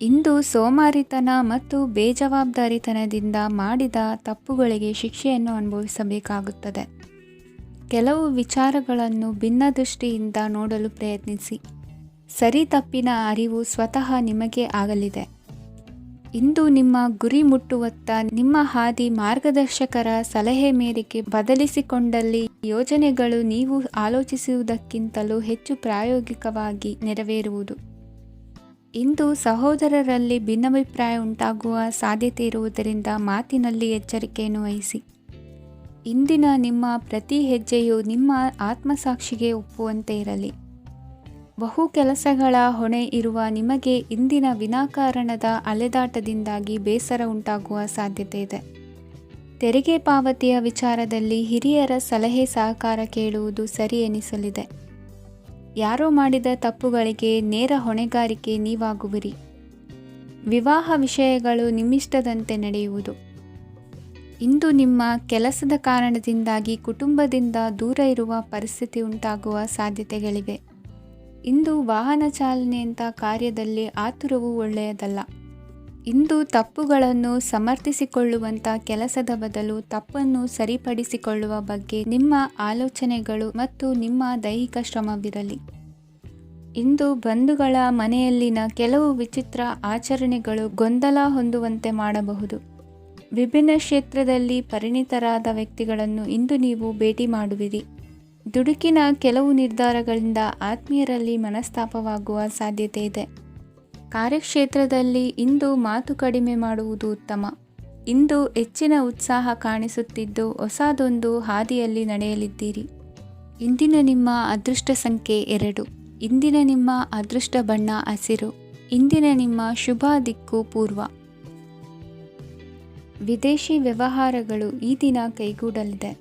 ಇಂದು ಸೋಮಾರಿತನ ಮತ್ತು ಬೇಜವಾಬ್ದಾರಿತನದಿಂದ ಮಾಡಿದ ತಪ್ಪುಗಳಿಗೆ ಶಿಕ್ಷೆಯನ್ನು ಅನುಭವಿಸಬೇಕಾಗುತ್ತದೆ. ಕೆಲವು ವಿಚಾರಗಳನ್ನು ಭಿನ್ನ ದೃಷ್ಟಿಯಿಂದ ನೋಡಲು ಪ್ರಯತ್ನಿಸಿ. ಸರಿ ತಪ್ಪಿನ ಅರಿವು ಸ್ವತಃ ನಿಮಗೆ ಆಗಲಿದೆ. ಇಂದು ನಿಮ್ಮ ಗುರಿ ಮುಟ್ಟುವತ್ತ ನಿಮ್ಮ ಹಾದಿ ಮಾರ್ಗದರ್ಶಕರ ಸಲಹೆ ಮೇರೆಗೆ ಬದಲಿಸಿಕೊಂಡಲ್ಲಿ ಯೋಜನೆಗಳು ನೀವು ಆಲೋಚಿಸುವುದಕ್ಕಿಂತಲೂ ಹೆಚ್ಚು ಪ್ರಾಯೋಗಿಕವಾಗಿ ನೆರವೇರುವುದು. ಇಂದು ಸಹೋದರರಲ್ಲಿ ಭಿನ್ನಾಭಿಪ್ರಾಯ ಉಂಟಾಗುವ ಸಾಧ್ಯತೆ ಇರುವುದರಿಂದ ಮಾತಿನಲ್ಲಿ ಎಚ್ಚರಿಕೆಯನ್ನು ವಹಿಸಿ. ಇಂದಿನ ನಿಮ್ಮ ಪ್ರತಿ ಹೆಜ್ಜೆಯು ನಿಮ್ಮ ಆತ್ಮಸಾಕ್ಷಿಗೆ ಒಪ್ಪುವಂತೆ ಇರಲಿ. ಬಹು ಕೆಲಸಗಳ ಹೊಣೆ ಇರುವ ನಿಮಗೆ ಇಂದಿನ ವಿನಾಕಾರಣದ ಅಲೆದಾಟದಿಂದಾಗಿ ಬೇಸರ ಉಂಟಾಗುವ ಸಾಧ್ಯತೆ ಇದೆ. ತೆರಿಗೆ ಪಾವತಿಯ ವಿಚಾರದಲ್ಲಿ ಹಿರಿಯರ ಸಲಹೆ ಸಹಕಾರ ಕೇಳುವುದು ಸರಿ ಎನಿಸಲಿದೆ. ಯಾರೋ ಮಾಡಿದ ತಪ್ಪುಗಳಿಗೆ ನೇರ ಹೊಣೆಗಾರಿಕೆ ನೀವಾಗುವಿರಿ. ವಿವಾಹ ವಿಷಯಗಳು ನಿಮ್ಮಿಷ್ಟದಂತೆ ನಡೆಯುವುದು. ಇಂದು ನಿಮ್ಮ ಕೆಲಸದ ಕಾರಣದಿಂದಾಗಿ ಕುಟುಂಬದಿಂದ ದೂರ ಇರುವ ಪರಿಸ್ಥಿತಿ ಉಂಟಾಗುವ ಸಾಧ್ಯತೆಗಳಿವೆ. ಇಂದು ವಾಹನ ಚಾಲನೆಯಂಥ ಕಾರ್ಯದಲ್ಲಿ ಆತುರವು ಒಳ್ಳೆಯದಲ್ಲ. ಇಂದು ತಪ್ಪುಗಳನ್ನು ಸಮರ್ಥಿಸಿಕೊಳ್ಳುವಂಥ ಕೆಲಸದ ಬದಲು ತಪ್ಪನ್ನು ಸರಿಪಡಿಸಿಕೊಳ್ಳುವ ಬಗ್ಗೆ ನಿಮ್ಮ ಆಲೋಚನೆಗಳು ಮತ್ತು ನಿಮ್ಮ ದೈಹಿಕ ಶ್ರಮವಿರಲಿ. ಇಂದು ಬಂಧುಗಳ ಮನೆಯಲ್ಲಿನ ಕೆಲವು ವಿಚಿತ್ರ ಆಚರಣೆಗಳು ಗೊಂದಲ ಹೊಂದುವಂತೆ ಮಾಡಬಹುದು. ವಿಭಿನ್ನ ಕ್ಷೇತ್ರದಲ್ಲಿ ಪರಿಣಿತರಾದ ವ್ಯಕ್ತಿಗಳನ್ನು ಇಂದು ನೀವು ಭೇಟಿ ಮಾಡುವಿರಿ. ದುಡುಕಿನ ಕೆಲವು ನಿರ್ಧಾರಗಳಿಂದ ಆತ್ಮೀಯರಲ್ಲಿ ಮನಸ್ತಾಪವಾಗುವ ಸಾಧ್ಯತೆ ಇದೆ. ಕಾರ್ಯಕ್ಷೇತ್ರದಲ್ಲಿ ಇಂದು ಮಾತು ಕಡಿಮೆ ಮಾಡುವುದು ಉತ್ತಮ. ಇಂದು ಹೆಚ್ಚಿನ ಉತ್ಸಾಹ ಕಾಣಿಸುತ್ತಿದ್ದು ಹೊಸದೊಂದು ಹಾದಿಯಲ್ಲಿ ನಡೆಯಲಿದ್ದೀರಿ. ಇಂದಿನ ನಿಮ್ಮ ಅದೃಷ್ಟ ಸಂಖ್ಯೆ 2. ಇಂದಿನ ನಿಮ್ಮ ಅದೃಷ್ಟ ಬಣ್ಣ ಹಸಿರು. ಇಂದಿನ ನಿಮ್ಮ ಶುಭ ದಿಕ್ಕು ಪೂರ್ವ. ವಿದೇಶಿ ವ್ಯವಹಾರಗಳು ಈ ದಿನ ಕೈಗೂಡಲಿದೆ.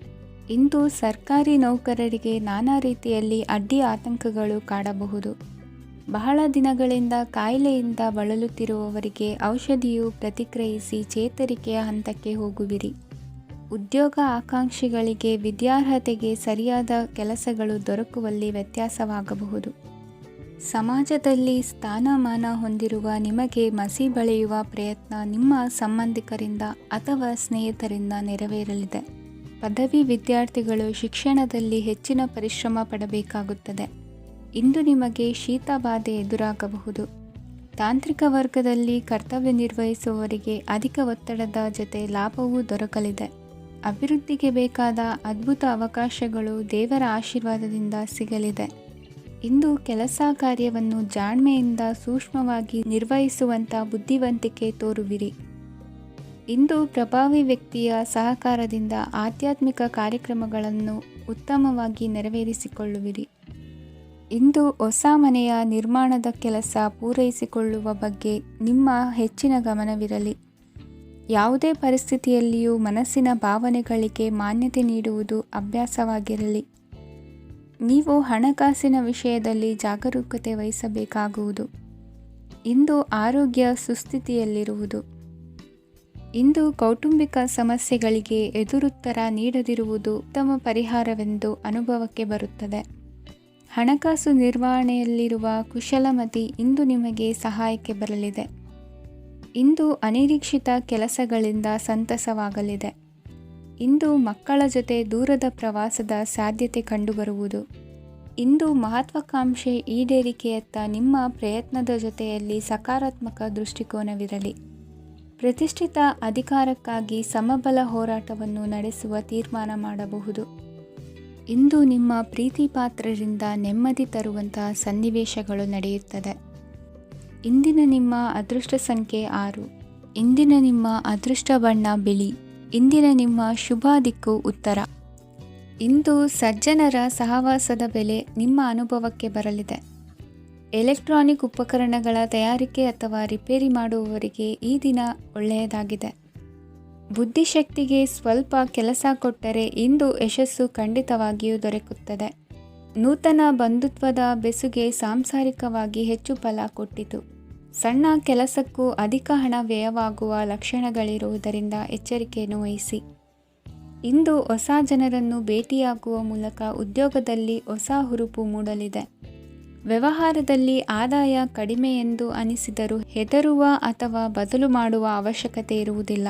ಇಂದು ಸರ್ಕಾರಿ ನೌಕರರಿಗೆ ನಾನಾ ರೀತಿಯಲ್ಲಿ ಅಡ್ಡಿ ಆತಂಕಗಳು ಕಾಡಬಹುದು. ಬಹಳ ದಿನಗಳಿಂದ ಕಾಯಿಲೆಯಿಂದ ಬಳಲುತ್ತಿರುವವರಿಗೆ ಔಷಧಿಯು ಪ್ರತಿಕ್ರಿಯಿಸಿ ಚೇತರಿಕೆಯ ಹಂತಕ್ಕೆ ಹೋಗುವಿರಿ. ಉದ್ಯೋಗ ಆಕಾಂಕ್ಷಿಗಳಿಗೆ ವಿದ್ಯಾರ್ಹತೆಗೆ ಸರಿಯಾದ ಕೆಲಸಗಳು ದೊರಕುವಲ್ಲಿ ವ್ಯತ್ಯಾಸವಾಗಬಹುದು. ಸಮಾಜದಲ್ಲಿ ಸ್ಥಾನಮಾನ ಹೊಂದಿರುವ ನಿಮಗೆ ಮಸಿ ಬಳಿಯುವ ಪ್ರಯತ್ನ ನಿಮ್ಮ ಸಂಬಂಧಿಕರಿಂದ ಅಥವಾ ಸ್ನೇಹಿತರಿಂದ ನೆರವೇರಲಿದೆ. ಪದವಿ ವಿದ್ಯಾರ್ಥಿಗಳು ಶಿಕ್ಷಣದಲ್ಲಿ ಹೆಚ್ಚಿನ ಪರಿಶ್ರಮ ಪಡಬೇಕಾಗುತ್ತದೆ. ಇಂದು ನಿಮಗೆ ಶೀತ ಬಾಧೆ ಎದುರಾಗಬಹುದು. ತಾಂತ್ರಿಕ ವರ್ಗದಲ್ಲಿ ಕರ್ತವ್ಯ ನಿರ್ವಹಿಸುವವರಿಗೆ ಅಧಿಕ ಒತ್ತಡದ ಜೊತೆ ಲಾಭವೂ ದೊರಕಲಿದೆ. ಅಭಿವೃದ್ಧಿಗೆ ಬೇಕಾದ ಅದ್ಭುತ ಅವಕಾಶಗಳು ದೇವರ ಆಶೀರ್ವಾದದಿಂದ ಸಿಗಲಿದೆ. ಇಂದು ಕೆಲಸ ಕಾರ್ಯವನ್ನು ಜಾಣ್ಮೆಯಿಂದ ಸೂಕ್ಷ್ಮವಾಗಿ ನಿರ್ವಹಿಸುವಂಥ ಬುದ್ಧಿವಂತಿಕೆ ತೋರುವಿರಿ. ಇಂದು ಪ್ರಭಾವಿ ವ್ಯಕ್ತಿಯ ಸಹಕಾರದಿಂದ ಆಧ್ಯಾತ್ಮಿಕ ಕಾರ್ಯಕ್ರಮಗಳನ್ನು ಉತ್ತಮವಾಗಿ ನೆರವೇರಿಸಿಕೊಳ್ಳುವಿರಿ. ಇಂದು ಹೊಸ ಮನೆಯ ನಿರ್ಮಾಣದ ಕೆಲಸ ಪೂರೈಸಿಕೊಳ್ಳುವ ಬಗ್ಗೆ ನಿಮ್ಮ ಹೆಚ್ಚಿನ ಗಮನವಿರಲಿ. ಯಾವುದೇ ಪರಿಸ್ಥಿತಿಯಲ್ಲಿಯೂ ಮನಸ್ಸಿನ ಭಾವನೆಗಳಿಗೆ ಮಾನ್ಯತೆ ನೀಡುವುದು ಅಭ್ಯಾಸವಾಗಿರಲಿ. ನೀವು ಹಣಕಾಸಿನ ವಿಷಯದಲ್ಲಿ ಜಾಗರೂಕತೆ ವಹಿಸಬೇಕಾಗುವುದು. ಇಂದು ಆರೋಗ್ಯ ಸುಸ್ಥಿತಿಯಲ್ಲಿರುವುದು. ಇಂದು ಕೌಟುಂಬಿಕ ಸಮಸ್ಯೆಗಳಿಗೆ ಎದುರುತ್ತರ ನೀಡದಿರುವುದು ಉತ್ತಮ ಪರಿಹಾರವೆಂದು ಅನುಭವಕ್ಕೆ ಬರುತ್ತದೆ. ಹಣಕಾಸು ನಿರ್ವಹಣೆಯಲ್ಲಿರುವ ಕುಶಲಮತಿ ಇಂದು ನಿಮಗೆ ಸಹಾಯಕ್ಕೆ ಬರಲಿದೆ. ಇಂದು ಅನಿರೀಕ್ಷಿತ ಕೆಲಸಗಳಿಂದ ಸಂತಸವಾಗಲಿದೆ. ಇಂದು ಮಕ್ಕಳ ಜೊತೆ ದೂರದ ಪ್ರವಾಸದ ಸಾಧ್ಯತೆ ಕಂಡುಬರುವುದು. ಇಂದು ಮಹತ್ವಾಕಾಂಕ್ಷೆ ಈಡೇರಿಕೆಯತ್ತ ನಿಮ್ಮ ಪ್ರಯತ್ನದ ಜೊತೆಯಲ್ಲಿ ಸಕಾರಾತ್ಮಕ ದೃಷ್ಟಿಕೋನವಿರಲಿ. ಪ್ರತಿಷ್ಠಿತ ಅಧಿಕಾರಕ್ಕಾಗಿ ಸಮಬಲ ಹೋರಾಟವನ್ನು ನಡೆಸುವ ತೀರ್ಮಾನ ಮಾಡಬಹುದು. ಇಂದು ನಿಮ್ಮ ಪ್ರೀತಿ ಪಾತ್ರರಿಂದ ನೆಮ್ಮದಿ ತರುವಂತಹ ಸನ್ನಿವೇಶಗಳು ನಡೆಯುತ್ತದೆ. ಇಂದಿನ ನಿಮ್ಮ ಅದೃಷ್ಟ ಸಂಖ್ಯೆ 6. ಇಂದಿನ ನಿಮ್ಮ ಅದೃಷ್ಟ ಬಣ್ಣ ಬಿಳಿ. ಇಂದಿನ ನಿಮ್ಮ ಶುಭ ದಿಕ್ಕು ಉತ್ತರ. ಇಂದು ಸಜ್ಜನರ ಸಹವಾಸದ ಬೆಲೆ ನಿಮ್ಮ ಅನುಭವಕ್ಕೆ ಬರಲಿದೆ. ಎಲೆಕ್ಟ್ರಾನಿಕ್ ಉಪಕರಣಗಳ ತಯಾರಿಕೆ ಅಥವಾ ರಿಪೇರಿ ಮಾಡುವವರಿಗೆ ಈ ದಿನ ಒಳ್ಳೆಯದಾಗಿದೆ. ಬುದ್ಧಿಶಕ್ತಿಗೆ ಸ್ವಲ್ಪ ಕೆಲಸ ಕೊಟ್ಟರೆ ಇಂದು ಯಶಸ್ಸು ಖಂಡಿತವಾಗಿಯೂ ದೊರಕುತ್ತದೆ. ನೂತನ ಬಂಧುತ್ವದ ಬೆಸುಗೆ ಸಾಂಸಾರಿಕವಾಗಿ ಹೆಚ್ಚು ಫಲ ಕೊಟ್ಟಿತು. ಸಣ್ಣ ಕೆಲಸಕ್ಕೂ ಅಧಿಕ ಹಣ ವ್ಯಯವಾಗುವ ಲಕ್ಷಣಗಳಿರುವುದರಿಂದ ಎಚ್ಚರಿಕೆಯನ್ನು ವಹಿಸಿ. ಇಂದು ಹೊಸ ಜನರನ್ನು ಭೇಟಿಯಾಗುವ ಮೂಲಕ ಉದ್ಯೋಗದಲ್ಲಿ ಹೊಸ ಹುರುಪು ಮೂಡಲಿದೆ. ವ್ಯವಹಾರದಲ್ಲಿ ಆದಾಯ ಕಡಿಮೆ ಎಂದು ಅನಿಸಿದರೂ ಹೆದರುವ ಅಥವಾ ಬದಲು ಮಾಡುವ ಅವಶ್ಯಕತೆ ಇರುವುದಿಲ್ಲ.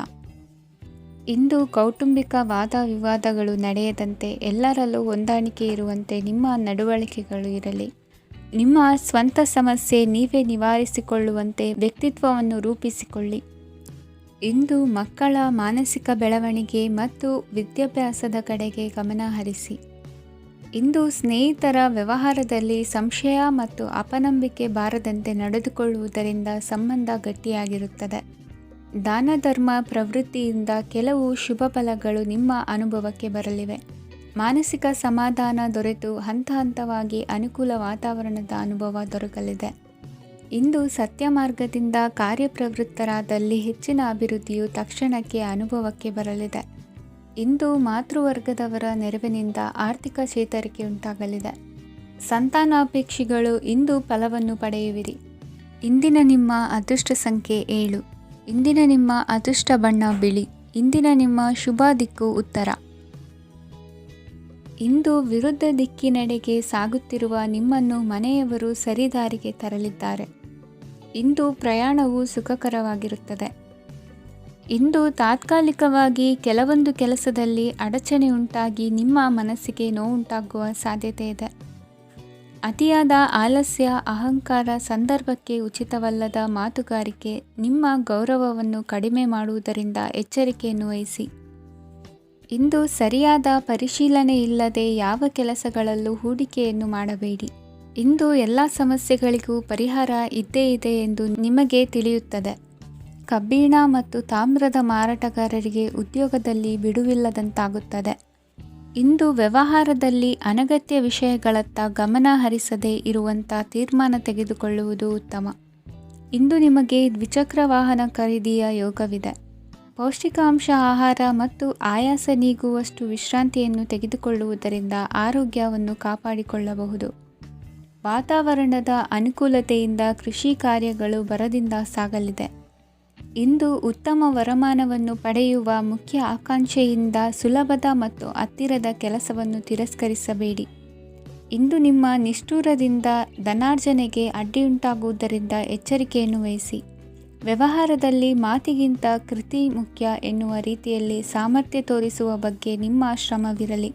ಇಂದು ಕೌಟುಂಬಿಕ ವಾದ ವಿವಾದಗಳು ನಡೆಯದಂತೆ ಎಲ್ಲರಲ್ಲೂ ಹೊಂದಾಣಿಕೆ ಇರುವಂತೆ ನಿಮ್ಮ ನಡವಳಿಕೆಗಳು ಇರಲಿ. ನಿಮ್ಮ ಸ್ವಂತ ಸಮಸ್ಯೆ ನೀವೇ ನಿವಾರಿಸಿಕೊಳ್ಳುವಂತೆ ವ್ಯಕ್ತಿತ್ವವನ್ನು ರೂಪಿಸಿಕೊಳ್ಳಿ. ಇಂದು ಮಕ್ಕಳ ಮಾನಸಿಕ ಬೆಳವಣಿಗೆ ಮತ್ತು ವಿದ್ಯಾಭ್ಯಾಸದ ಕಡೆಗೆ ಗಮನ ಹರಿಸಿ. ಇಂದು ಸ್ನೇಹಿತರ ವ್ಯವಹಾರದಲ್ಲಿ ಸಂಶಯ ಮತ್ತು ಅಪನಂಬಿಕೆ ಬಾರದಂತೆ ನಡೆದುಕೊಳ್ಳುವುದರಿಂದ ಸಂಬಂಧ ಗಟ್ಟಿಯಾಗಿರುತ್ತದೆ. ದಾನ ಧರ್ಮ ಪ್ರವೃತ್ತಿಯಿಂದ ಕೆಲವು ಶುಭ ಫಲಗಳು ನಿಮ್ಮ ಅನುಭವಕ್ಕೆ ಬರಲಿವೆ. ಮಾನಸಿಕ ಸಮಾಧಾನ ದೊರೆತು ಹಂತ ಹಂತವಾಗಿ ಅನುಕೂಲ ವಾತಾವರಣದ ಅನುಭವ ದೊರಕಲಿದೆ. ಇಂದು ಸತ್ಯ ಮಾರ್ಗದಿಂದ ಕಾರ್ಯಪ್ರವೃತ್ತರಾದಲ್ಲಿ ಹೆಚ್ಚಿನ ಅಭಿವೃದ್ಧಿಯು ತಕ್ಷಣಕ್ಕೆ ಅನುಭವಕ್ಕೆ ಬರಲಿದೆ. ಇಂದು ಮಾತೃವರ್ಗದವರ ನೆರವಿನಿಂದ ಆರ್ಥಿಕ ಚೇತರಿಕೆ ಉಂಟಾಗಲಿದೆ. ಸಂತಾನಾಪೇಕ್ಷಿಗಳು ಇಂದು ಫಲವನ್ನು ಪಡೆಯುವಿರಿ. ಇಂದಿನ ನಿಮ್ಮ ಅದೃಷ್ಟ ಸಂಖ್ಯೆ 7. ಇಂದಿನ ನಿಮ್ಮ ಅದೃಷ್ಟ ಬಣ್ಣ ಬಿಳಿ. ಇಂದಿನ ನಿಮ್ಮ ಶುಭ ದಿಕ್ಕು ಉತ್ತರ. ಇಂದು ವಿರುದ್ಧ ದಿಕ್ಕಿನೆಡೆಗೆ ಸಾಗುತ್ತಿರುವ ನಿಮ್ಮನ್ನು ಮನೆಯವರು ಸರಿದಾರಿಗೆ ತರಲಿದ್ದಾರೆ. ಇಂದು ಪ್ರಯಾಣವು ಸುಖಕರವಾಗಿರುತ್ತದೆ. ಇಂದು ತಾತ್ಕಾಲಿಕವಾಗಿ ಕೆಲವೊಂದು ಕೆಲಸದಲ್ಲಿ ಅಡಚಣೆ ಉಂಟಾಗಿ ನಿಮ್ಮ ಮನಸ್ಸಿಗೆ ನೋವುಂಟಾಗುವ ಸಾಧ್ಯತೆ ಇದೆ. ಅತಿಯಾದ ಆಲಸ್ಯ, ಅಹಂಕಾರ, ಸಂದರ್ಭಕ್ಕೆ ಉಚಿತವಲ್ಲದ ಮಾತುಗಾರಿಕೆ ನಿಮ್ಮ ಗೌರವವನ್ನು ಕಡಿಮೆ ಮಾಡುವುದರಿಂದ ಎಚ್ಚರಿಕೆಯನ್ನು ವಹಿಸಿ. ಇಂದು ಸರಿಯಾದ ಪರಿಶೀಲನೆ ಇಲ್ಲದೆ ಯಾವ ಕೆಲಸಗಳಲ್ಲೂ ಹೂಡಿಕೆಯನ್ನು ಮಾಡಬೇಡಿ. ಇಂದು ಎಲ್ಲ ಸಮಸ್ಯೆಗಳಿಗೂ ಪರಿಹಾರ ಇದ್ದೇ ಇದೆ ಎಂದು ನಿಮಗೆ ತಿಳಿಯುತ್ತದೆ. ಕಬ್ಬಿಣ ಮತ್ತು ತಾಮ್ರದ ಮಾರಾಟಗಾರರಿಗೆ ಉದ್ಯೋಗದಲ್ಲಿ ಬಿಡುವಿಲ್ಲದಂತಾಗುತ್ತದೆ. ಇಂದು ವ್ಯವಹಾರದಲ್ಲಿ ಅನಗತ್ಯ ವಿಷಯಗಳತ್ತ ಗಮನ ಹರಿಸದೇ ಇರುವಂಥ ತೀರ್ಮಾನ ತೆಗೆದುಕೊಳ್ಳುವುದು ಉತ್ತಮ. ಇಂದು ನಿಮಗೆ ದ್ವಿಚಕ್ರ ವಾಹನ ಖರೀದಿಯ ಯೋಗವಿದೆ. ಪೌಷ್ಟಿಕಾಂಶ ಆಹಾರ ಮತ್ತು ಆಯಾಸ ನೀಗುವಷ್ಟು ವಿಶ್ರಾಂತಿಯನ್ನು ತೆಗೆದುಕೊಳ್ಳುವುದರಿಂದ ಆರೋಗ್ಯವನ್ನು ಕಾಪಾಡಿಕೊಳ್ಳಬಹುದು. ವಾತಾವರಣದ ಅನುಕೂಲತೆಯಿಂದ ಕೃಷಿ ಕಾರ್ಯಗಳು ಭರದಿಂದ ಸಾಗಲಿದೆ. ಇಂದು ಉತ್ತಮ ವರಮಾನವನ್ನು ಪಡೆಯುವ ಮುಖ್ಯ ಆಕಾಂಕ್ಷೆಯಿಂದ ಸುಲಭದ ಮತ್ತು ಹತ್ತಿರದ ಕೆಲಸವನ್ನು ತಿರಸ್ಕರಿಸಬೇಡಿ. ಇಂದು ನಿಮ್ಮ ನಿಷ್ಠುರದಿಂದ ಧನಾರ್ಜನೆಗೆ ಅಡ್ಡಿಯುಂಟಾಗುವುದರಿಂದ ಎಚ್ಚರಿಕೆಯನ್ನು ವಹಿಸಿ. ವ್ಯವಹಾರದಲ್ಲಿ ಮಾತಿಗಿಂತ ಕೃತಿ ಮುಖ್ಯ ಎನ್ನುವ ರೀತಿಯಲ್ಲಿ ಸಾಮರ್ಥ್ಯ ತೋರಿಸುವ ಬಗ್ಗೆ ನಿಮ್ಮ ಶ್ರಮವಿರಲಿ.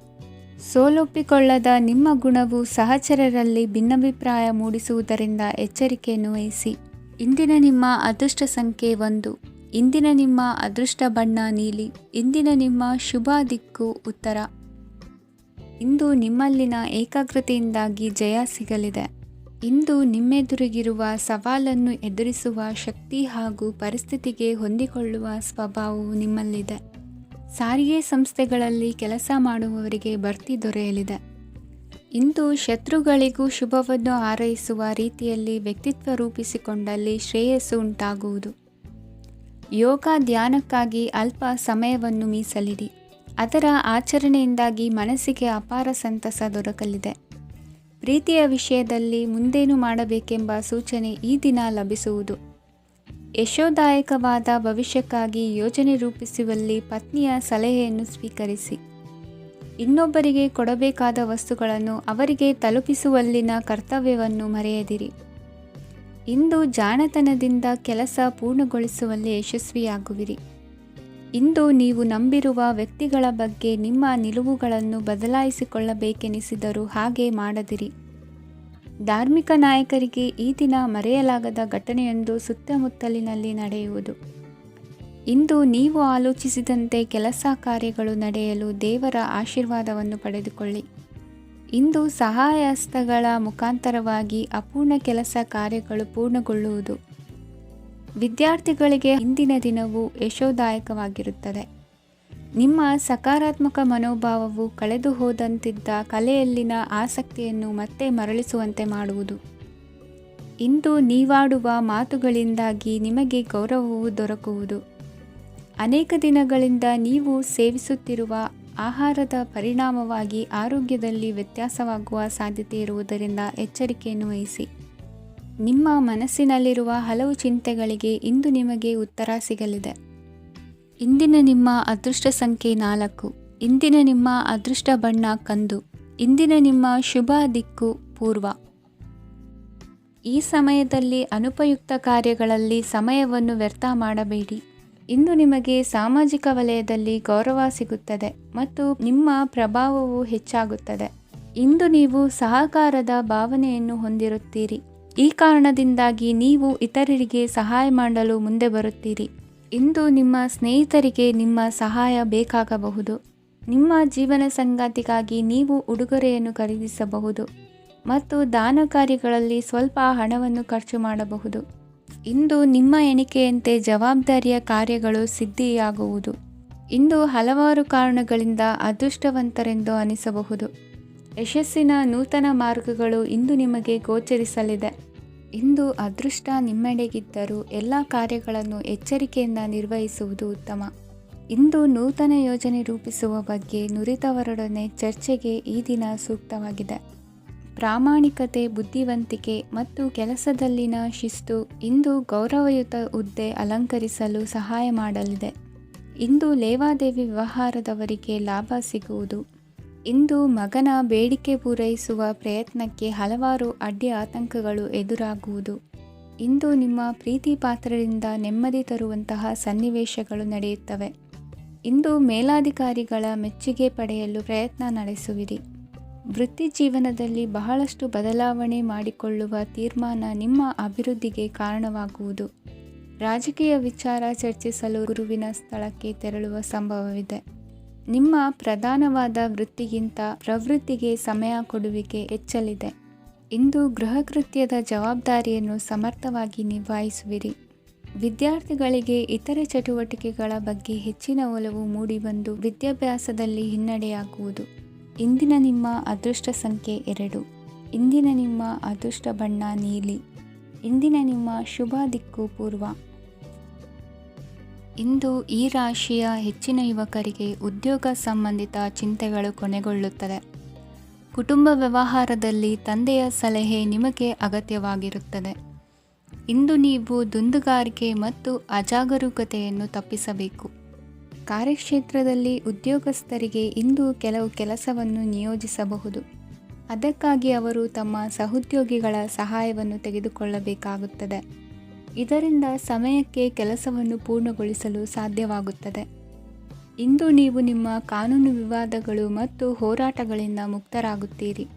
ಸೋಲೊಪ್ಪಿಕೊಳ್ಳದ ನಿಮ್ಮ ಗುಣವು ಸಹಚರರಲ್ಲಿ ಭಿನ್ನಾಭಿಪ್ರಾಯ ಮೂಡಿಸುವುದರಿಂದ ಎಚ್ಚರಿಕೆಯನ್ನು ವಹಿಸಿ. ಇಂದಿನ ನಿಮ್ಮ ಅದೃಷ್ಟ ಸಂಖ್ಯೆ 1. ಇಂದಿನ ನಿಮ್ಮ ಅದೃಷ್ಟ ಬಣ್ಣ ನೀಲಿ. ಇಂದಿನ ನಿಮ್ಮ ಶುಭ ದಿಕ್ಕು ಉತ್ತರ. ಇಂದು ನಿಮ್ಮಲ್ಲಿನ ಏಕಾಗ್ರತೆಯಿಂದಾಗಿ ಜಯ ಸಿಗಲಿದೆ. ಇಂದು ನಿಮ್ಮೆದುರಿಗಿರುವ ಸವಾಲನ್ನು ಎದುರಿಸುವ ಶಕ್ತಿ ಹಾಗೂ ಪರಿಸ್ಥಿತಿಗೆ ಹೊಂದಿಕೊಳ್ಳುವ ಸ್ವಭಾವವು ನಿಮ್ಮಲ್ಲಿದೆ. ಸಾರಿಗೆ ಸಂಸ್ಥೆಗಳಲ್ಲಿ ಕೆಲಸ ಮಾಡುವವರಿಗೆ ಬಡ್ತಿ ದೊರೆಯಲಿದೆ. ಇಂದು ಶತ್ರುಗಳಿಗೂ ಶುಭವನ್ನು ಹಾರೈಸುವ ರೀತಿಯಲ್ಲಿ ವ್ಯಕ್ತಿತ್ವ ರೂಪಿಸಿಕೊಂಡಲ್ಲಿ ಶ್ರೇಯಸ್ಸು ಉಂಟಾಗುವುದು. ಯೋಗ ಧ್ಯಾನಕ್ಕಾಗಿ ಅಲ್ಪ ಸಮಯವನ್ನು ಮೀಸಲಿಡಿ. ಅದರ ಆಚರಣೆಯಿಂದಾಗಿ ಮನಸ್ಸಿಗೆ ಅಪಾರ ಸಂತಸ ದೊರಕಲಿದೆ. ಪ್ರೀತಿಯ ವಿಷಯದಲ್ಲಿ ಮುಂದೇನು ಮಾಡಬೇಕೆಂಬ ಸೂಚನೆ ಈ ದಿನ ಲಭಿಸುವುದು. ಯಶೋದಾಯಕವಾದ ಭವಿಷ್ಯಕ್ಕಾಗಿ ಯೋಜನೆ ರೂಪಿಸುವಲ್ಲಿ ಪತ್ನಿಯ ಸಲಹೆಯನ್ನು ಸ್ವೀಕರಿಸಿ. ಇನ್ನೊಬ್ಬರಿಗೆ ಕೊಡಬೇಕಾದ ವಸ್ತುಗಳನ್ನು ಅವರಿಗೆ ತಲುಪಿಸುವಲ್ಲಿನ ಕರ್ತವ್ಯವನ್ನು ಮರೆಯದಿರಿ. ಇಂದು ಜಾಣತನದಿಂದ ಕೆಲಸ ಪೂರ್ಣಗೊಳಿಸುವಲ್ಲಿ ಯಶಸ್ವಿಯಾಗುವಿರಿ. ಇಂದು ನೀವು ನಂಬಿರುವ ವ್ಯಕ್ತಿಗಳ ಬಗ್ಗೆ ನಿಮ್ಮ ನಿಲುವುಗಳನ್ನು ಬದಲಾಯಿಸಿಕೊಳ್ಳಬೇಕೆನಿಸಿದರೂ ಹಾಗೆ ಮಾಡದಿರಿ. ಧಾರ್ಮಿಕ ನಾಯಕರಿಗೆ ಈ ದಿನ ಮರೆಯಲಾಗದ ಘಟನೆಯೊಂದು ಸುತ್ತಮುತ್ತಲಿನಲ್ಲಿ ನಡೆಯುವುದು. ಇಂದು ನೀವು ಆಲೋಚಿಸಿದಂತೆ ಕೆಲಸ ಕಾರ್ಯಗಳು ನಡೆಯಲು ದೇವರ ಆಶೀರ್ವಾದವನ್ನು ಪಡೆದುಕೊಳ್ಳಿ. ಇಂದು ಸಹಾಯ ಹಸ್ತಗಳ ಮುಖಾಂತರವಾಗಿ ಅಪೂರ್ಣ ಕೆಲಸ ಕಾರ್ಯಗಳು ಪೂರ್ಣಗೊಳ್ಳುವುದು. ವಿದ್ಯಾರ್ಥಿಗಳಿಗೆ ಇಂದಿನ ದಿನವು ಯಶೋದಾಯಕವಾಗಿರುತ್ತದೆ. ನಿಮ್ಮ ಸಕಾರಾತ್ಮಕ ಮನೋಭಾವವು ಕಳೆದು ಹೋದಂತಿದ್ದ ಕಲೆಯಲ್ಲಿನ ಆಸಕ್ತಿಯನ್ನು ಮತ್ತೆ ಮರಳಿಸುವಂತೆ ಮಾಡುವುದು. ಇಂದು ನೀವಾಡುವ ಮಾತುಗಳಿಂದಾಗಿ ನಿಮಗೆ ಗೌರವವು ದೊರಕುವುದು. ಅನೇಕ ದಿನಗಳಿಂದ ನೀವು ಸೇವಿಸುತ್ತಿರುವ ಆಹಾರದ ಪರಿಣಾಮವಾಗಿ ಆರೋಗ್ಯದಲ್ಲಿ ವ್ಯತ್ಯಾಸವಾಗುವ ಸಾಧ್ಯತೆ ಇರುವುದರಿಂದ ಎಚ್ಚರಿಕೆಯನ್ನು ವಹಿಸಿ. ನಿಮ್ಮ ಮನಸ್ಸಿನಲ್ಲಿರುವ ಹಲವು ಚಿಂತೆಗಳಿಗೆ ಇಂದು ನಿಮಗೆ ಉತ್ತರ ಸಿಗಲಿದೆ. ಇಂದಿನ ನಿಮ್ಮ ಅದೃಷ್ಟ ಸಂಖ್ಯೆ 4. ಇಂದಿನ ನಿಮ್ಮ ಅದೃಷ್ಟ ಬಣ್ಣ ಕಂದು. ಇಂದಿನ ನಿಮ್ಮ ಶುಭ ದಿಕ್ಕು ಪೂರ್ವ. ಈ ಸಮಯದಲ್ಲಿ ಅನುಪಯುಕ್ತ ಕಾರ್ಯಗಳಲ್ಲಿ ಸಮಯವನ್ನು ವ್ಯರ್ಥ ಮಾಡಬೇಡಿ. ಇಂದು ನಿಮಗೆ ಸಾಮಾಜಿಕ ವಲಯದಲ್ಲಿ ಗೌರವ ಸಿಗುತ್ತದೆ ಮತ್ತು ನಿಮ್ಮ ಪ್ರಭಾವವು ಹೆಚ್ಚಾಗುತ್ತದೆ. ಇಂದು ನೀವು ಸಹಕಾರದ ಭಾವನೆಯನ್ನು ಹೊಂದಿರುತ್ತೀರಿ. ಈ ಕಾರಣದಿಂದಾಗಿ ನೀವು ಇತರರಿಗೆ ಸಹಾಯ ಮಾಡಲು ಮುಂದೆ ಬರುತ್ತೀರಿ. ಇಂದು ನಿಮ್ಮ ಸ್ನೇಹಿತರಿಗೆ ನಿಮ್ಮ ಸಹಾಯ ಬೇಕಾಗಬಹುದು. ನಿಮ್ಮ ಜೀವನ ಸಂಗಾತಿಗಾಗಿ ನೀವು ಉಡುಗೊರೆಯನ್ನು ಖರೀದಿಸಬಹುದು ಮತ್ತು ದಾನ ಕಾರ್ಯಗಳಲ್ಲಿ ಸ್ವಲ್ಪ ಹಣವನ್ನು ಖರ್ಚು ಮಾಡಬಹುದು. ಇಂದು ನಿಮ್ಮ ಎಣಿಕೆಯಂತೆ ಜವಾಬ್ದಾರಿಯ ಕಾರ್ಯಗಳು ಸಿದ್ಧಿಯಾಗುವುದು. ಇಂದು ಹಲವಾರು ಕಾರಣಗಳಿಂದ ಅದೃಷ್ಟವಂತರೆಂದು ಅನಿಸಬಹುದು. ಯಶಸ್ಸಿನ ನೂತನ ಮಾರ್ಗಗಳು ಇಂದು ನಿಮಗೆ ಗೋಚರಿಸಲಿದೆ. ಇಂದು ಅದೃಷ್ಟ ನಿಮ್ಮೆಡೆಗಿದ್ದರೂ ಎಲ್ಲ ಕಾರ್ಯಗಳನ್ನು ಎಚ್ಚರಿಕೆಯಿಂದ ನಿರ್ವಹಿಸುವುದು ಉತ್ತಮ. ಇಂದು ನೂತನ ಯೋಜನೆ ರೂಪಿಸುವ ಬಗ್ಗೆ ನುರಿತವರೊಡನೆ ಚರ್ಚೆಗೆ ಈ ದಿನ ಸೂಕ್ತವಾಗಿದೆ. ಪ್ರಾಮಾಣಿಕತೆ, ಬುದ್ಧಿವಂತಿಕೆ ಮತ್ತು ಕೆಲಸದಲ್ಲಿನ ಶಿಸ್ತು ಇಂದು ಗೌರವಯುತ ಹುದ್ದೆ ಅಲಂಕರಿಸಲು ಸಹಾಯ ಮಾಡಲಿದೆ. ಇಂದು ಲೇವಾದೇವಿ ವ್ಯವಹಾರದವರಿಗೆ ಲಾಭ ಸಿಗುವುದು. ಇಂದು ಮಗನ ಬೇಡಿಕೆ ಪೂರೈಸುವ ಪ್ರಯತ್ನಕ್ಕೆ ಹಲವಾರು ಅಡ್ಡಿ ಆತಂಕಗಳು ಎದುರಾಗುವುದು. ಇಂದು ನಿಮ್ಮ ಪ್ರೀತಿ ಪಾತ್ರರಿಂದ ನೆಮ್ಮದಿ ತರುವಂತಹ ಸನ್ನಿವೇಶಗಳು ನಡೆಯುತ್ತವೆ. ಇಂದು ಮೇಲಾಧಿಕಾರಿಗಳ ಮೆಚ್ಚುಗೆ ಪಡೆಯಲು ಪ್ರಯತ್ನ ನಡೆಸುವಿರಿ. ವೃತ್ತಿ ಜೀವನದಲ್ಲಿ ಬಹಳಷ್ಟು ಬದಲಾವಣೆ ಮಾಡಿಕೊಳ್ಳುವ ತೀರ್ಮಾನ ನಿಮ್ಮ ಅಭಿವೃದ್ಧಿಗೆ ಕಾರಣವಾಗುವುದು. ರಾಜಕೀಯ ವಿಚಾರ ಚರ್ಚಿಸಲು ಗುರುವಿನ ಸ್ಥಳಕ್ಕೆ ತೆರಳುವ ಸಂಭವವಿದೆ. ನಿಮ್ಮ ಪ್ರಧಾನವಾದ ವೃತ್ತಿಗಿಂತ ಪ್ರವೃತ್ತಿಗೆ ಸಮಯ ಕೊಡುವಿಕೆ ಹೆಚ್ಚಲಿದೆ. ಇಂದು ಗೃಹ ಕೃತ್ಯದ ಜವಾಬ್ದಾರಿಯನ್ನು ಸಮರ್ಥವಾಗಿ ನಿಭಾಯಿಸುವಿರಿ. ವಿದ್ಯಾರ್ಥಿಗಳಿಗೆ ಇತರೆ ಚಟುವಟಿಕೆಗಳ ಬಗ್ಗೆ ಹೆಚ್ಚಿನ ಒಲವು ಮೂಡಿಬಂದು ವಿದ್ಯಾಭ್ಯಾಸದಲ್ಲಿ ಹಿನ್ನಡೆಯಾಗುವುದು. ಇಂದಿನ ನಿಮ್ಮ ಅದೃಷ್ಟ ಸಂಖ್ಯೆ 2. ಇಂದಿನ ನಿಮ್ಮ ಅದೃಷ್ಟ ಬಣ್ಣ ನೀಲಿ. ಇಂದಿನ ನಿಮ್ಮ ಶುಭ ದಿಕ್ಕು ಪೂರ್ವ. ಇಂದು ಈ ರಾಶಿಯ ಹೆಚ್ಚಿನ ಯುವಕರಿಗೆ ಉದ್ಯೋಗ ಸಂಬಂಧಿತ ಚಿಂತೆಗಳು ಕೊನೆಗೊಳ್ಳುತ್ತದೆ. ಕುಟುಂಬ ವ್ಯವಹಾರದಲ್ಲಿ ತಂದೆಯ ಸಲಹೆ ನಿಮಗೆ ಅಗತ್ಯವಾಗಿರುತ್ತದೆ. ಇಂದು ನೀವು ದುಂದುಗಾರಿಕೆ ಮತ್ತು ಅಜಾಗರೂಕತೆಯನ್ನು ತಪ್ಪಿಸಬೇಕು. ಕಾರ್ಯಕ್ಷೇತ್ರದಲ್ಲಿ ಉದ್ಯೋಗಸ್ಥರಿಗೆ ಇಂದು ಕೆಲವು ಕೆಲಸವನ್ನು ನಿಯೋಜಿಸಬಹುದು. ಅದಕ್ಕಾಗಿ ಅವರು ತಮ್ಮ ಸಹೋದ್ಯೋಗಿಗಳ ಸಹಾಯವನ್ನು ತೆಗೆದುಕೊಳ್ಳಬೇಕಾಗುತ್ತದೆ. ಇದರಿಂದ ಸಮಯಕ್ಕೆ ಕೆಲಸವನ್ನು ಪೂರ್ಣಗೊಳಿಸಲು ಸಾಧ್ಯವಾಗುತ್ತದೆ. ಇಂದು ನೀವು ನಿಮ್ಮ ಕಾನೂನು ವಿವಾದಗಳು ಮತ್ತು ಹೋರಾಟಗಳಿಂದ ಮುಕ್ತರಾಗುತ್ತೀರಿ.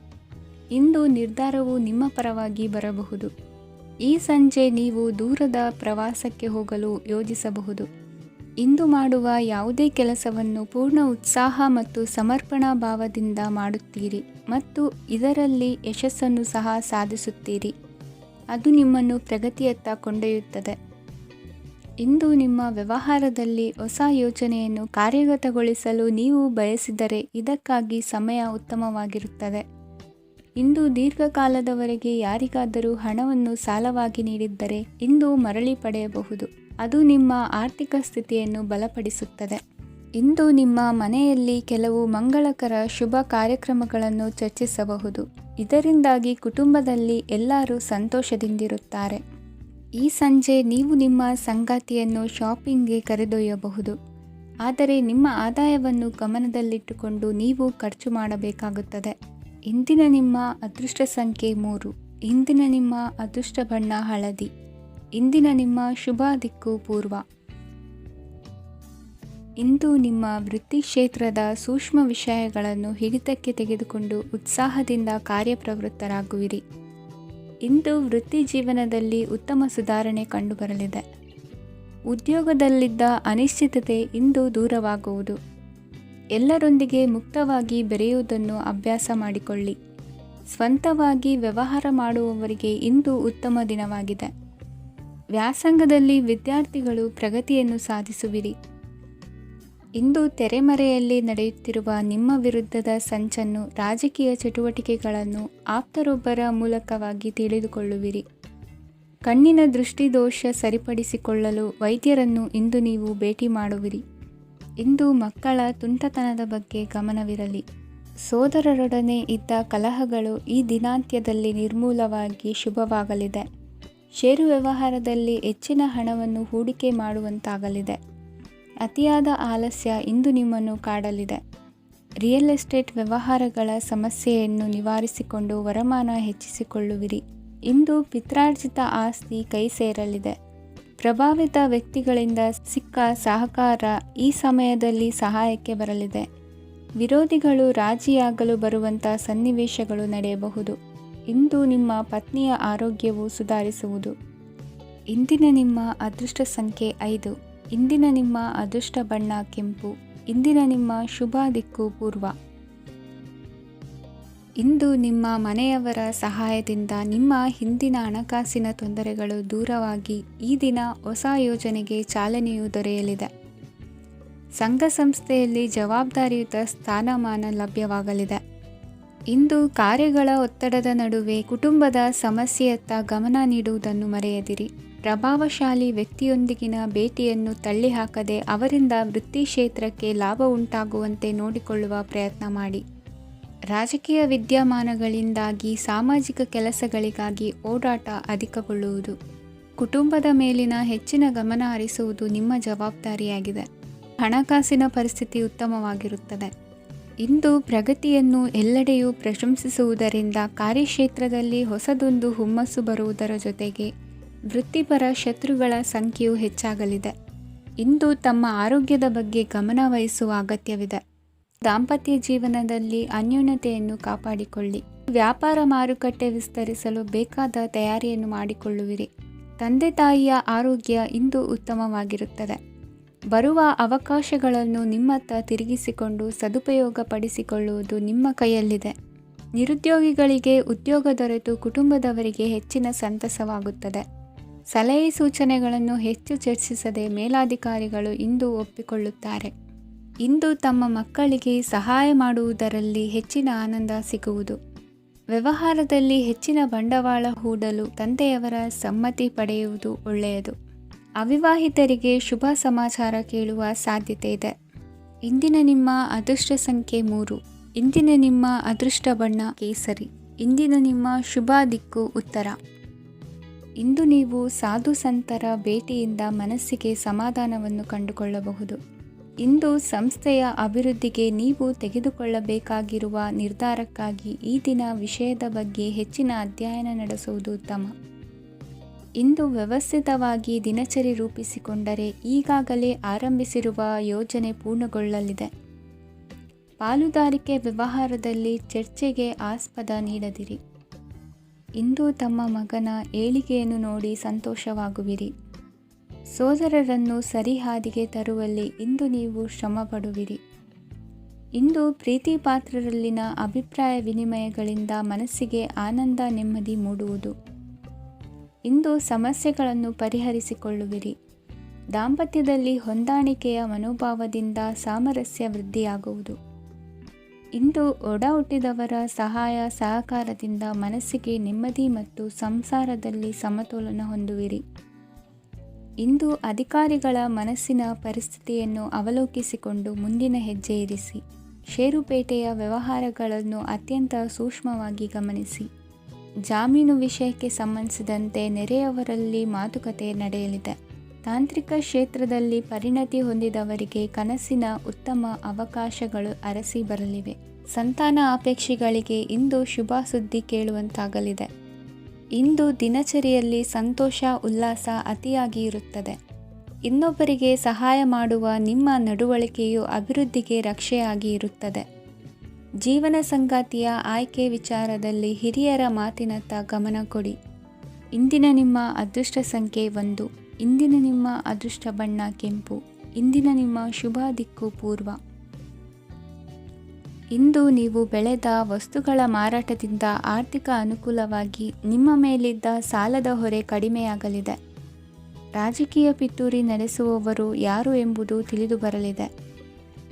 ಇಂದು ನಿರ್ಧಾರವು ನಿಮ್ಮ ಪರವಾಗಿ ಬರಬಹುದು. ಈ ಸಂಜೆ ನೀವು ದೂರದ ಪ್ರವಾಸಕ್ಕೆ ಹೋಗಲು ಯೋಜಿಸಬಹುದು. ಇಂದು ಮಾಡುವ ಯಾವುದೇ ಕೆಲಸವನ್ನು ಪೂರ್ಣ ಉತ್ಸಾಹ ಮತ್ತು ಸಮರ್ಪಣಾ ಭಾವದಿಂದ ಮಾಡುತ್ತೀರಿ ಮತ್ತು ಇದರಲ್ಲಿ ಯಶಸ್ಸನ್ನು ಸಹ ಸಾಧಿಸುತ್ತೀರಿ. ಅದು ನಿಮ್ಮನ್ನು ಪ್ರಗತಿಯತ್ತ ಕೊಂಡೊಯ್ಯುತ್ತದೆ. ಇಂದು ನಿಮ್ಮ ವ್ಯವಹಾರದಲ್ಲಿ ಹೊಸ ಯೋಜನೆಯನ್ನು ಕಾರ್ಯಗತಗೊಳಿಸಲು ನೀವು ಬಯಸಿದರೆ ಇದಕ್ಕಾಗಿ ಸಮಯ ಉತ್ತಮವಾಗಿರುತ್ತದೆ. ಇಂದು ದೀರ್ಘಕಾಲದವರೆಗೆ ಯಾರಿಗಾದರೂ ಹಣವನ್ನು ಸಾಲವಾಗಿ ನೀಡಿದ್ದರೆ ಇಂದು ಮರಳಿ ಪಡೆಯಬಹುದು. ಅದು ನಿಮ್ಮ ಆರ್ಥಿಕ ಸ್ಥಿತಿಯನ್ನು ಬಲಪಡಿಸುತ್ತದೆ. ಇಂದು ನಿಮ್ಮ ಮನೆಯಲ್ಲಿ ಕೆಲವು ಮಂಗಳಕರ ಶುಭ ಕಾರ್ಯಕ್ರಮಗಳನ್ನು ಚರ್ಚಿಸಬಹುದು. ಇದರಿಂದಾಗಿ ಕುಟುಂಬದಲ್ಲಿ ಎಲ್ಲರೂ ಸಂತೋಷದಿಂದಿರುತ್ತಾರೆ. ಈ ಸಂಜೆ ನೀವು ನಿಮ್ಮ ಸಂಗಾತಿಯನ್ನು ಶಾಪಿಂಗ್ಗೆ ಕರೆದೊಯ್ಯಬಹುದು. ಆದರೆ ನಿಮ್ಮ ಆದಾಯವನ್ನು ಗಮನದಲ್ಲಿಟ್ಟುಕೊಂಡು ನೀವು ಖರ್ಚು ಮಾಡಬೇಕಾಗುತ್ತದೆ. ಇಂದಿನ ನಿಮ್ಮ ಅದೃಷ್ಟ ಸಂಖ್ಯೆ 3. ಇಂದಿನ ನಿಮ್ಮ ಅದೃಷ್ಟ ಬಣ್ಣ ಹಳದಿ. ಇಂದಿನ ನಿಮ್ಮ ಶುಭ ದಿಕ್ಕು ಪೂರ್ವ. ಇಂದು ನಿಮ್ಮ ವೃತ್ತಿ ಕ್ಷೇತ್ರದ ಸೂಕ್ಷ್ಮ ವಿಷಯಗಳನ್ನು ಹಿಡಿತಕ್ಕೆ ತೆಗೆದುಕೊಂಡು ಉತ್ಸಾಹದಿಂದ ಕಾರ್ಯಪ್ರವೃತ್ತರಾಗುವಿರಿ. ಇಂದು ವೃತ್ತಿ ಜೀವನದಲ್ಲಿ ಉತ್ತಮ ಸುಧಾರಣೆ ಕಂಡುಬರಲಿದೆ. ಉದ್ಯೋಗದಲ್ಲಿದ್ದ ಅನಿಶ್ಚಿತತೆ ಇಂದು ದೂರವಾಗುವುದು. ಎಲ್ಲರೊಂದಿಗೆ ಮುಕ್ತವಾಗಿ ಬೆರೆಯುವುದನ್ನು ಅಭ್ಯಾಸ ಮಾಡಿಕೊಳ್ಳಿ. ಸ್ವಂತವಾಗಿ ವ್ಯವಹಾರ ಮಾಡುವವರಿಗೆ ಇಂದು ಉತ್ತಮ ದಿನವಾಗಿದೆ. ವ್ಯಾಸಂಗದಲ್ಲಿ ವಿದ್ಯಾರ್ಥಿಗಳು ಪ್ರಗತಿಯನ್ನು ಸಾಧಿಸುವಿರಿ. ಇಂದು ತೆರೆಮರೆಯಲ್ಲಿ ನಡೆಯುತ್ತಿರುವ ನಿಮ್ಮ ವಿರುದ್ಧದ ಸಂಚನ್ನು, ರಾಜಕೀಯ ಚಟುವಟಿಕೆಗಳನ್ನು ಆಪ್ತರೊಬ್ಬರ ಮೂಲಕವಾಗಿ ತಿಳಿದುಕೊಳ್ಳುವಿರಿ. ಕಣ್ಣಿನ ದೃಷ್ಟಿದೋಷ ಸರಿಪಡಿಸಿಕೊಳ್ಳಲು ವೈದ್ಯರನ್ನು ಇಂದು ನೀವು ಭೇಟಿ ಮಾಡುವಿರಿ. ಇಂದು ಮಕ್ಕಳ ತುಂಟತನದ ಬಗ್ಗೆ ಗಮನವಿರಲಿ. ಸೋದರರೊಡನೆ ಇದ್ದ ಕಲಹಗಳು ಈ ದಿನಾಂತ್ಯದಲ್ಲಿ ನಿರ್ಮೂಲವಾಗಿ ಶುಭವಾಗಲಿದೆ. ಷೇರು ವ್ಯವಹಾರದಲ್ಲಿ ಹೆಚ್ಚಿನ ಹಣವನ್ನು ಹೂಡಿಕೆ ಮಾಡುವಂತಾಗಲಿದೆ. ಅತಿಯಾದ ಆಲಸ್ಯ ಇಂದು ನಿಮ್ಮನ್ನು ಕಾಡಲಿದೆ. ರಿಯಲ್ ಎಸ್ಟೇಟ್ ವ್ಯವಹಾರಗಳ ಸಮಸ್ಯೆಯನ್ನು ನಿವಾರಿಸಿಕೊಂಡು ವರಮಾನ ಹೆಚ್ಚಿಸಿಕೊಳ್ಳುವಿರಿ. ಇಂದು ಪಿತ್ರಾರ್ಜಿತ ಆಸ್ತಿ ಕೈ ಸೇರಲಿದೆ. ಪ್ರಭಾವಿತ ವ್ಯಕ್ತಿಗಳಿಂದ ಸಿಕ್ಕ ಸಹಕಾರ ಈ ಸಮಯದಲ್ಲಿ ಸಹಾಯಕ್ಕೆ ಬರಲಿದೆ. ವಿರೋಧಿಗಳು ರಾಜಿಯಾಗಲು ಬರುವಂಥ ಸನ್ನಿವೇಶಗಳು ನಡೆಯಬಹುದು. ಇಂದು ನಿಮ್ಮ ಪತ್ನಿಯ ಆರೋಗ್ಯವು ಸುಧಾರಿಸುವುದು. ಇಂದಿನ ನಿಮ್ಮ ಅದೃಷ್ಟ ಸಂಖ್ಯೆ 5. ಇಂದಿನ ನಿಮ್ಮ ಅದೃಷ್ಟ ಬಣ್ಣ ಕೆಂಪು. ಇಂದಿನ ನಿಮ್ಮ ಶುಭ ದಿಕ್ಕು ಪೂರ್ವ. ಇಂದು ನಿಮ್ಮ ಮನೆಯವರ ಸಹಾಯದಿಂದ ನಿಮ್ಮ ಹಿಂದಿನ ಹಣಕಾಸಿನ ತೊಂದರೆಗಳು ದೂರವಾಗಿ ಈ ದಿನ ಹೊಸ ಯೋಜನೆಗೆ ಚಾಲನೆಯು ದೊರೆಯಲಿದೆ. ಸಂಘ ಸಂಸ್ಥೆಯಲ್ಲಿ ಜವಾಬ್ದಾರಿಯುತ ಸ್ಥಾನಮಾನ ಲಭ್ಯವಾಗಲಿದೆ. ಇಂದು ಕಾರ್ಯಗಳ ಒತ್ತಡದ ನಡುವೆ ಕುಟುಂಬದ ಸಮಸ್ಯೆಯತ್ತ ಗಮನ ನೀಡುವುದನ್ನು ಮರೆಯದಿರಿ. ಪ್ರಭಾವಶಾಲಿ ವ್ಯಕ್ತಿಯೊಂದಿಗಿನ ಭೇಟಿಯನ್ನು ತಳ್ಳಿಹಾಕದೆ ಅವರಿಂದ ವೃತ್ತಿ ಕ್ಷೇತ್ರಕ್ಕೆ ಲಾಭ ಉಂಟಾಗುವಂತೆ ನೋಡಿಕೊಳ್ಳುವ ಪ್ರಯತ್ನ ಮಾಡಿ. ರಾಜಕೀಯ ವಿದ್ಯಮಾನಗಳಿಂದಾಗಿ ಸಾಮಾಜಿಕ ಕೆಲಸಗಳಿಗಾಗಿ ಓಡಾಟ ಅಧಿಕಗೊಳ್ಳುವುದು. ಕುಟುಂಬದ ಮೇಲಿನ ಹೆಚ್ಚಿನ ಗಮನ ಹರಿಸುವುದು ನಿಮ್ಮ ಜವಾಬ್ದಾರಿಯಾಗಿದೆ. ಹಣಕಾಸಿನ ಪರಿಸ್ಥಿತಿ ಉತ್ತಮವಾಗಿರುತ್ತದೆ. ಇಂದು ಪ್ರಗತಿಯನ್ನು ಎಲ್ಲೆಡೆಯೂ ಪ್ರಶಂಸಿಸುವುದರಿಂದ ಕಾರ್ಯಕ್ಷೇತ್ರದಲ್ಲಿ ಹೊಸದೊಂದು ಹುಮ್ಮಸ್ಸು ಬರುವುದರ ಜೊತೆಗೆ ವೃತ್ತಿಪರ ಶತ್ರುಗಳ ಸಂಖ್ಯೆಯು ಹೆಚ್ಚಾಗಲಿದೆ. ಇಂದು ತಮ್ಮ ಆರೋಗ್ಯದ ಬಗ್ಗೆ ಗಮನ ವಹಿಸುವ ಅಗತ್ಯವಿದೆ. ದಾಂಪತ್ಯ ಜೀವನದಲ್ಲಿ ಅನ್ಯೋನ್ಯತೆಯನ್ನು ಕಾಪಾಡಿಕೊಳ್ಳಿ. ವ್ಯಾಪಾರ ಮಾರುಕಟ್ಟೆ ವಿಸ್ತರಿಸಲು ಬೇಕಾದ ತಯಾರಿಯನ್ನು ಮಾಡಿಕೊಳ್ಳುವಿರಿ. ತಂದೆ ತಾಯಿಯ ಆರೋಗ್ಯ ಇಂದು ಉತ್ತಮವಾಗಿರುತ್ತದೆ. ಬರುವ ಅವಕಾಶಗಳನ್ನು ನಿಮ್ಮತ್ತ ತಿರುಗಿಸಿಕೊಂಡು ಸದುಪಯೋಗಪಡಿಸಿಕೊಳ್ಳುವುದು ನಿಮ್ಮ ಕೈಯಲ್ಲಿದೆ. ನಿರುದ್ಯೋಗಿಗಳಿಗೆ ಉದ್ಯೋಗ ದೊರೆತು ಕುಟುಂಬದವರಿಗೆ ಹೆಚ್ಚಿನ ಸಂತಸವಾಗುತ್ತದೆ. ಸಲಹೆ ಸೂಚನೆಗಳನ್ನು ಹೆಚ್ಚು ಚರ್ಚಿಸದೆ ಮೇಲಾಧಿಕಾರಿಗಳು ಇಂದು ಒಪ್ಪಿಕೊಳ್ಳುತ್ತಾರೆ. ಇಂದು ತಮ್ಮ ಮಕ್ಕಳಿಗೆ ಸಹಾಯ ಮಾಡುವುದರಲ್ಲಿ ಹೆಚ್ಚಿನ ಆನಂದ ಸಿಗುವುದು. ವ್ಯವಹಾರದಲ್ಲಿ ಹೆಚ್ಚಿನ ಬಂಡವಾಳ ಹೂಡಲು ತಂದೆಯವರ ಸಮ್ಮತಿ ಪಡೆಯುವುದು ಒಳ್ಳೆಯದು. ಅವಿವಾಹಿತರಿಗೆ ಶುಭ ಸಮಾಚಾರ ಕೇಳುವ ಸಾಧ್ಯತೆ ಇದೆ. ಇಂದಿನ ನಿಮ್ಮ ಅದೃಷ್ಟ ಸಂಖ್ಯೆ 3. ಇಂದಿನ ನಿಮ್ಮ ಅದೃಷ್ಟ ಬಣ್ಣ ಕೇಸರಿ. ಇಂದಿನ ನಿಮ್ಮ ಶುಭ ದಿಕ್ಕು ಉತ್ತರ. ಇಂದು ನೀವು ಸಾಧು ಸಂತರ ಭೇಟಿಯಿಂದ ಮನಸ್ಸಿಗೆ ಸಮಾಧಾನವನ್ನು ಕಂಡುಕೊಳ್ಳಬಹುದು. ಇಂದು ಸಂಸ್ಥೆಯ ಅಭಿವೃದ್ಧಿಗೆ ನೀವು ತೆಗೆದುಕೊಳ್ಳಬೇಕಾಗಿರುವ ನಿರ್ಧಾರಕ್ಕಾಗಿ ಈ ದಿನ ವಿಷಯದ ಬಗ್ಗೆ ಹೆಚ್ಚಿನ ಅಧ್ಯಯನ ನಡೆಸುವುದು ಉತ್ತಮ. ಇಂದು ವ್ಯವಸ್ಥಿತವಾಗಿ ದಿನಚರಿ ರೂಪಿಸಿಕೊಂಡರೆ ಈಗಾಗಲೇ ಆರಂಭಿಸಿರುವ ಯೋಜನೆ ಪೂರ್ಣಗೊಳ್ಳಲಿದೆ. ಪಾಲುದಾರಿಕೆ ವ್ಯವಹಾರದಲ್ಲಿ ಚರ್ಚೆಗೆ ಆಸ್ಪದ ನೀಡದಿರಿ. ಇಂದು ತಮ್ಮ ಮಗನ ಏಳಿಗೆಯನ್ನು ನೋಡಿ ಸಂತೋಷವಾಗುವಿರಿ. ಸೋದರರನ್ನು ಸರಿಹಾದಿಗೆ ತರುವಲ್ಲಿ ಇಂದು ನೀವು ಶ್ರಮಪಡುವಿರಿ. ಇಂದು ಪ್ರೀತಿ ಪಾತ್ರರಲ್ಲಿನ ಅಭಿಪ್ರಾಯ ವಿನಿಮಯಗಳಿಂದ ಮನಸ್ಸಿಗೆ ಆನಂದ ನೆಮ್ಮದಿ ಮೂಡುವುದು. ಇಂದು ಸಮಸ್ಯೆಗಳನ್ನು ಪರಿಹರಿಸಿಕೊಳ್ಳುವಿರಿ. ದಾಂಪತ್ಯದಲ್ಲಿ ಹೊಂದಾಣಿಕೆಯ ಮನೋಭಾವದಿಂದ ಸಾಮರಸ್ಯ ವೃದ್ಧಿಯಾಗುವುದು. ಇಂದು ಒಡ ಹುಟ್ಟಿದವರ ಸಹಾಯ ಸಹಕಾರದಿಂದ ಮನಸ್ಸಿಗೆ ನೆಮ್ಮದಿ ಮತ್ತು ಸಂಸಾರದಲ್ಲಿ ಸಮತೋಲನ ಹೊಂದುವಿರಿ. ಇಂದು ಅಧಿಕಾರಿಗಳ ಮನಸ್ಸಿನ ಪರಿಸ್ಥಿತಿಯನ್ನು ಅವಲೋಕಿಸಿಕೊಂಡು ಮುಂದಿನ ಹೆಜ್ಜೆ ಇರಿಸಿ. ಷೇರುಪೇಟೆಯ ವ್ಯವಹಾರಗಳನ್ನು ಅತ್ಯಂತ ಸೂಕ್ಷ್ಮವಾಗಿ ಗಮನಿಸಿ. ಜಾಮೀನು ವಿಷಯಕ್ಕೆ ಸಂಬಂಧಿಸಿದಂತೆ ನೆರೆಯವರಲ್ಲಿ ಮಾತುಕತೆ ನಡೆಯಲಿದೆ. ತಾಂತ್ರಿಕ ಕ್ಷೇತ್ರದಲ್ಲಿ ಪರಿಣತಿ ಹೊಂದಿದವರಿಗೆ ಕನಸಿನ ಉತ್ತಮ ಅವಕಾಶಗಳು ಅರಸಿ ಬರಲಿವೆ. ಸಂತಾನ ಅಪೇಕ್ಷಿಗಳಿಗೆ ಇಂದು ಶುಭ ಸುದ್ದಿ ಕೇಳುವಂತಾಗಲಿದೆ. ಇಂದು ದಿನಚರಿಯಲ್ಲಿ ಸಂತೋಷ ಉಲ್ಲಾಸ ಅತಿಯಾಗಿ ಇರುತ್ತದೆ. ಇನ್ನೊಬ್ಬರಿಗೆ ಸಹಾಯ ಮಾಡುವ ನಿಮ್ಮ ನಡವಳಿಕೆಯು ಅಭಿವೃದ್ಧಿಗೆ ರಕ್ಷೆಯಾಗಿ ಇರುತ್ತದೆ. ಜೀವನ ಸಂಗಾತಿಯ ಆಯ್ಕೆ ವಿಚಾರದಲ್ಲಿ ಹಿರಿಯರ ಮಾತಿನತ್ತ ಗಮನ ಕೊಡಿ. ಇಂದಿನ ನಿಮ್ಮ ಅದೃಷ್ಟ ಸಂಖ್ಯೆ 1. ಇಂದಿನ ನಿಮ್ಮ ಅದೃಷ್ಟ ಬಣ್ಣ ಕೆಂಪು. ಇಂದಿನ ನಿಮ್ಮ ಶುಭ ದಿಕ್ಕು ಪೂರ್ವ. ಇಂದು ನೀವು ಬೆಳೆದ ವಸ್ತುಗಳ ಮಾರಾಟದಿಂದ ಆರ್ಥಿಕ ಅನುಕೂಲವಾಗಿ ನಿಮ್ಮ ಮೇಲಿದ್ದ ಸಾಲದ ಹೊರೆ ಕಡಿಮೆಯಾಗಲಿದೆ. ರಾಜಕೀಯ ಪಿತೂರಿ ನಡೆಸುವವರು ಯಾರು ಎಂಬುದು ತಿಳಿದು ಬರಲಿದೆ.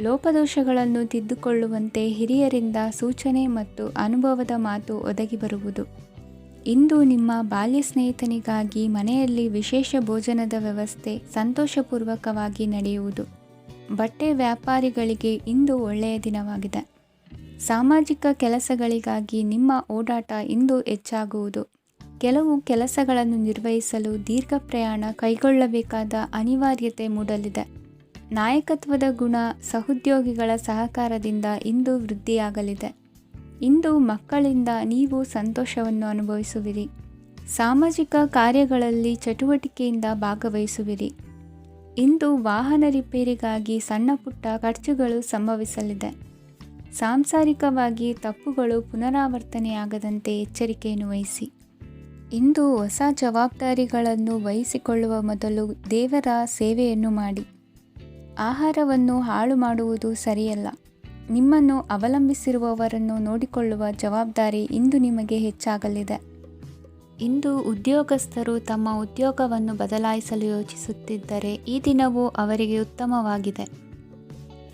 ಲೋಪದೋಷಗಳನ್ನು ತಿದ್ದುಕೊಳ್ಳುವಂತೆ ಹಿರಿಯರಿಂದ ಸೂಚನೆ ಮತ್ತು ಅನುಭವದ ಮಾತು ಒದಗಿ ಬರುವುದು. ಇಂದು ನಿಮ್ಮ ಬಾಲ್ಯ ಸ್ನೇಹಿತನಿಗಾಗಿ ಮನೆಯಲ್ಲಿ ವಿಶೇಷ ಭೋಜನದ ವ್ಯವಸ್ಥೆ ಸಂತೋಷಪೂರ್ವಕವಾಗಿ ನಡೆಯುವುದು. ಬಟ್ಟೆ ವ್ಯಾಪಾರಿಗಳಿಗೆ ಇಂದು ಒಳ್ಳೆಯ ದಿನವಾಗಿದೆ. ಸಾಮಾಜಿಕ ಕೆಲಸಗಳಿಗಾಗಿ ನಿಮ್ಮ ಓಡಾಟ ಇಂದು ಹೆಚ್ಚಾಗುವುದು. ಕೆಲವು ಕೆಲಸಗಳನ್ನು ನಿರ್ವಹಿಸಲು ದೀರ್ಘ ಪ್ರಯಾಣ ಕೈಗೊಳ್ಳಬೇಕಾದ ಅನಿವಾರ್ಯತೆ ಮೂಡಲಿದೆ. ನಾಯಕತ್ವದ ಗುಣ ಸಹೋದ್ಯೋಗಿಗಳ ಸಹಕಾರದಿಂದ ಇಂದು ವೃದ್ಧಿಯಾಗಲಿದೆ. ಇಂದು ಮಕ್ಕಳಿಂದ ನೀವು ಸಂತೋಷವನ್ನು ಅನುಭವಿಸುವಿರಿ. ಸಾಮಾಜಿಕ ಕಾರ್ಯಗಳಲ್ಲಿ ಚಟುವಟಿಕೆಯಿಂದ ಭಾಗವಹಿಸುವಿರಿ. ಇಂದು ವಾಹನ ರಿಪೇರಿಗಾಗಿ ಸಣ್ಣ ಪುಟ್ಟ ಖರ್ಚುಗಳು ಸಂಭವಿಸಲಿದೆ. ಸಾಂಸಾರಿಕವಾಗಿ ತಪ್ಪುಗಳು ಪುನರಾವರ್ತನೆಯಾಗದಂತೆ ಎಚ್ಚರಿಕೆಯನ್ನು ವಹಿಸಿ. ಇಂದು ಹೊಸ ಜವಾಬ್ದಾರಿಗಳನ್ನು ವಹಿಸಿಕೊಳ್ಳುವ ಮೊದಲು ದೇವರ ಸೇವೆಯನ್ನು ಮಾಡಿ. ಆಹಾರವನ್ನು ಹಾಳು ಮಾಡುವುದು ಸರಿಯಲ್ಲ. ನಿಮ್ಮನ್ನು ಅವಲಂಬಿಸಿರುವವರನ್ನು ನೋಡಿಕೊಳ್ಳುವ ಜವಾಬ್ದಾರಿ ಇಂದು ನಿಮಗೆ ಹೆಚ್ಚಾಗಲಿದೆ. ಇಂದು ಉದ್ಯೋಗಸ್ಥರು ತಮ್ಮ ಉದ್ಯೋಗವನ್ನು ಬದಲಾಯಿಸಲು ಯೋಚಿಸುತ್ತಿದ್ದರೆ ಈ ದಿನವೂ ಅವರಿಗೆ ಉತ್ತಮವಾಗಿದೆ.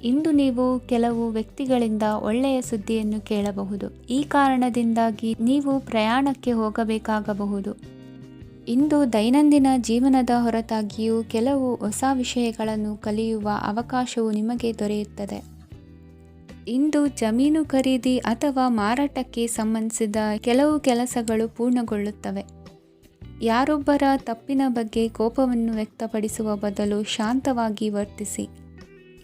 ಇಂದು ನೀವು ಕೆಲವು ವ್ಯಕ್ತಿಗಳಿಂದ ಒಳ್ಳೆಯ ಸುದ್ದಿಯನ್ನು ಕೇಳಬಹುದು. ಈ ಕಾರಣದಿಂದಾಗಿ ನೀವು ಪ್ರಯಾಣಕ್ಕೆ ಹೋಗಬೇಕಾಗಬಹುದು. ಇಂದು ದೈನಂದಿನ ಜೀವನದ ಹೊರತಾಗಿಯೂ ಕೆಲವು ಹೊಸ ವಿಷಯಗಳನ್ನು ಕಲಿಯುವ ಅವಕಾಶವು ನಿಮಗೆ ದೊರೆಯುತ್ತದೆ. ಇಂದು ಜಮೀನು ಖರೀದಿ ಅಥವಾ ಮಾರಾಟಕ್ಕೆ ಸಂಬಂಧಿಸಿದ ಕೆಲವು ಕೆಲಸಗಳು ಪೂರ್ಣಗೊಳ್ಳುತ್ತವೆ. ಯಾರೊಬ್ಬರ ತಪ್ಪಿನ ಬಗ್ಗೆ ಕೋಪವನ್ನು ವ್ಯಕ್ತಪಡಿಸುವ ಬದಲು ಶಾಂತವಾಗಿ ವರ್ತಿಸಿ.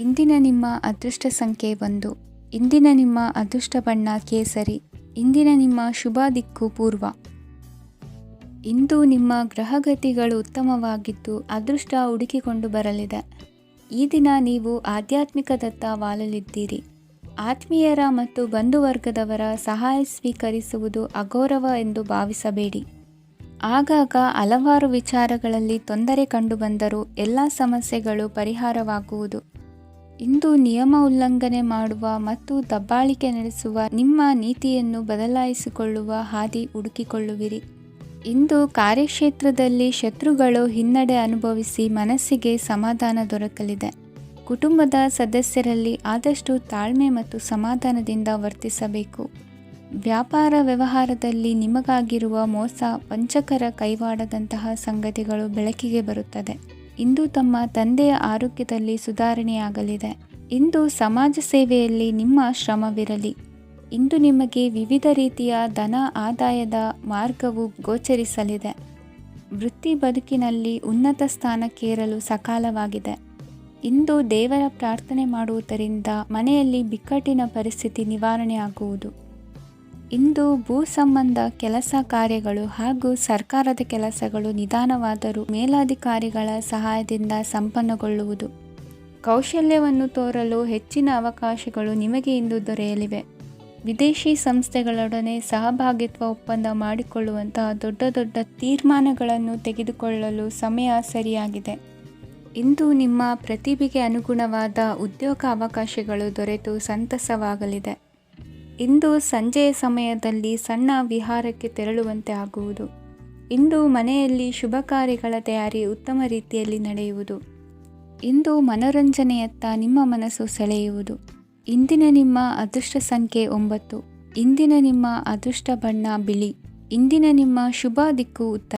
ಇಂದಿನ ನಿಮ್ಮ ಅದೃಷ್ಟ ಸಂಖ್ಯೆ 1. ಇಂದಿನ ನಿಮ್ಮ ಅದೃಷ್ಟ ಬಣ್ಣ ಕೇಸರಿ. ಇಂದಿನ ನಿಮ್ಮ ಶುಭ ದಿಕ್ಕು ಪೂರ್ವ. ಇಂದು ನಿಮ್ಮ ಗ್ರಹಗತಿಗಳು ಉತ್ತಮವಾಗಿದ್ದು ಅದೃಷ್ಟ ಹುಡುಕಿಕೊಂಡು ಬರಲಿದೆ. ಈ ದಿನ ನೀವು ಆಧ್ಯಾತ್ಮಿಕದತ್ತ ವಾಲಲಿದ್ದೀರಿ. ಆತ್ಮೀಯರ ಮತ್ತು ಬಂಧುವರ್ಗದವರ ಸಹಾಯ ಸ್ವೀಕರಿಸುವುದು ಅಗೌರವ ಎಂದು ಭಾವಿಸಬೇಡಿ. ಆಗಾಗ ಹಲವಾರು ವಿಚಾರಗಳಲ್ಲಿ ತೊಂದರೆ ಕಂಡುಬಂದರೂ ಎಲ್ಲ ಸಮಸ್ಯೆಗಳು ಪರಿಹಾರವಾಗುವುದು. ಇಂದು ನಿಯಮ ಉಲ್ಲಂಘನೆ ಮಾಡುವ ಮತ್ತು ದಬ್ಬಾಳಿಕೆ ನಡೆಸುವ ನಿಮ್ಮ ನೀತಿಯನ್ನು ಬದಲಾಯಿಸಿಕೊಳ್ಳುವ ಹಾದಿ ಹುಡುಕಿಕೊಳ್ಳುವಿರಿ. ಇಂದು ಕಾರ್ಯಕ್ಷೇತ್ರದಲ್ಲಿ ಶತ್ರುಗಳು ಹಿನ್ನಡೆ ಅನುಭವಿಸಿ ಮನಸ್ಸಿಗೆ ಸಮಾಧಾನ ದೊರಕಲಿದೆ. ಕುಟುಂಬದ ಸದಸ್ಯರಲ್ಲಿ ಆದಷ್ಟು ತಾಳ್ಮೆ ಮತ್ತು ಸಮಾಧಾನದಿಂದ ವರ್ತಿಸಬೇಕು. ವ್ಯಾಪಾರ ವ್ಯವಹಾರದಲ್ಲಿ ನಿಮಗಾಗಿರುವ ಮೋಸ, ವಂಚಕರ ಕೈವಾಡದಂತಹ ಸಂಗತಿಗಳು ಬೆಳಕಿಗೆ ಬರುತ್ತದೆ. ಇಂದು ತಮ್ಮ ತಂದೆಯ ಆರೋಗ್ಯದಲ್ಲಿ ಸುಧಾರಣೆಯಾಗಲಿದೆ. ಇಂದು ಸಮಾಜ ಸೇವೆಯಲ್ಲಿ ನಿಮ್ಮ ಶ್ರಮವಿರಲಿ. ಇಂದು ನಿಮಗೆ ವಿವಿಧ ರೀತಿಯ ಧನ ಆದಾಯದ ಮಾರ್ಗವು ಗೋಚರಿಸಲಿದೆ. ವೃತ್ತಿ ಬದುಕಿನಲ್ಲಿ ಉನ್ನತ ಸ್ಥಾನಕ್ಕೇರಲು ಸಕಾಲವಾಗಿದೆ. ಇಂದು ದೇವರ ಪ್ರಾರ್ಥನೆ ಮಾಡುವುದರಿಂದ ಮನೆಯಲ್ಲಿ ಬಿಕ್ಕಟ್ಟಿನ ಪರಿಸ್ಥಿತಿ ನಿವಾರಣೆಯಾಗುವುದು. ಇಂದು ಭೂ ಸಂಬಂಧ ಕೆಲಸ ಕಾರ್ಯಗಳು ಹಾಗೂ ಸರ್ಕಾರದ ಕೆಲಸಗಳು ನಿಧಾನವಾದರೂ ಮೇಲಾಧಿಕಾರಿಗಳ ಸಹಾಯದಿಂದ ಸಂಪನ್ನಗೊಳ್ಳುವುದು. ಕೌಶಲ್ಯವನ್ನು ತೋರಲು ಹೆಚ್ಚಿನ ಅವಕಾಶಗಳು ನಿಮಗೆ ಇಂದು ದೊರೆಯಲಿವೆ. ವಿದೇಶಿ ಸಂಸ್ಥೆಗಳೊಡನೆ ಸಹಭಾಗಿತ್ವ ಒಪ್ಪಂದ ಮಾಡಿಕೊಳ್ಳುವಂತಹ ದೊಡ್ಡ ದೊಡ್ಡ ತೀರ್ಮಾನಗಳನ್ನು ತೆಗೆದುಕೊಳ್ಳಲು ಸಮಯ ಸರಿಯಾಗಿದೆ. ಇಂದು ನಿಮ್ಮ ಪ್ರತಿಭೆಗೆ ಅನುಗುಣವಾದ ಉದ್ಯೋಗ ಅವಕಾಶಗಳು ದೊರೆತು ಸಂತಸವಾಗಲಿದೆ. ಇಂದು ಸಂಜೆಯ ಸಮಯದಲ್ಲಿ ಸಣ್ಣ ವಿಹಾರಕ್ಕೆ ತೆರಳುವಂತೆ ಆಗುವುದು. ಇಂದು ಮನೆಯಲ್ಲಿ ಶುಭ ಕಾರ್ಯಗಳ ತಯಾರಿ ಉತ್ತಮ ರೀತಿಯಲ್ಲಿ ನಡೆಯುವುದು. ಇಂದು ಮನೋರಂಜನೆಯತ್ತ ನಿಮ್ಮ ಮನಸ್ಸು ಸೆಳೆಯುವುದು. ಇಂದಿನ ನಿಮ್ಮ ಅದೃಷ್ಟ ಸಂಖ್ಯೆ 9. ಇಂದಿನ ನಿಮ್ಮ ಅದೃಷ್ಟ ಬಣ್ಣ ಬಿಳಿ. ಇಂದಿನ ನಿಮ್ಮ ಶುಭ ದಿಕ್ಕು ಉತ್ತರ.